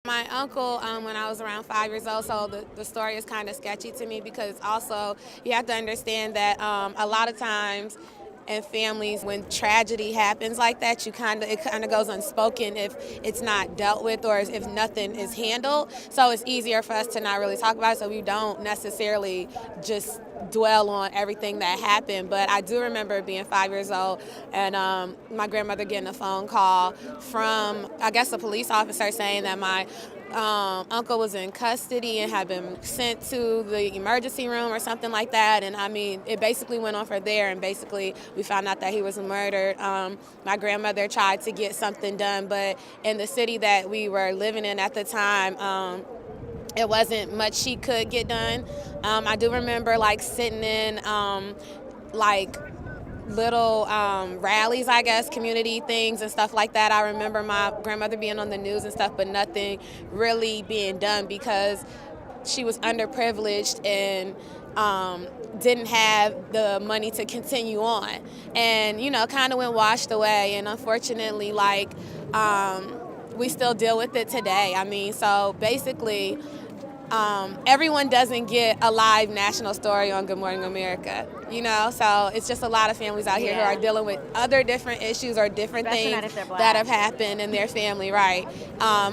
My uncle, when I was around 5 years old, so the story is kind of sketchy to me because also you have to understand that a lot of times in families when tragedy happens like that, it kind of goes unspoken if it's not dealt with or if nothing is handled. So it's easier for us to not really talk about it, so we don't necessarily just dwell on everything that happened. But I do remember being 5 years old and my grandmother getting a phone call from, I guess, a police officer saying that my uncle was in custody and had been sent to the emergency room or something like that. And I mean, it basically went on from there, and basically we found out that he was murdered. My grandmother tried to get something done, but in the city that we were living in at the time, it wasn't much she could get done. I do remember like sitting in like little rallies, I guess, community things and stuff like that. I remember my grandmother being on the news and stuff, but nothing really being done because she was underprivileged and didn't have the money to continue on. And, you know, kind of went washed away. And unfortunately, like, we still deal with it today. I mean, so basically, everyone doesn't get a live national story on Good Morning America, you know? So it's just a lot of families out here who are dealing with other different issues or different Especially not things if they're black. that have happened in their family, right?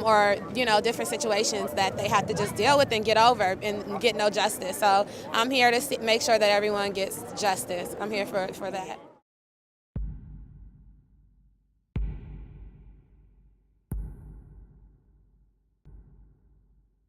Or, you know, different situations that they have to just deal with and get over and get no justice. So I'm here to make sure that everyone gets justice. I'm here for that.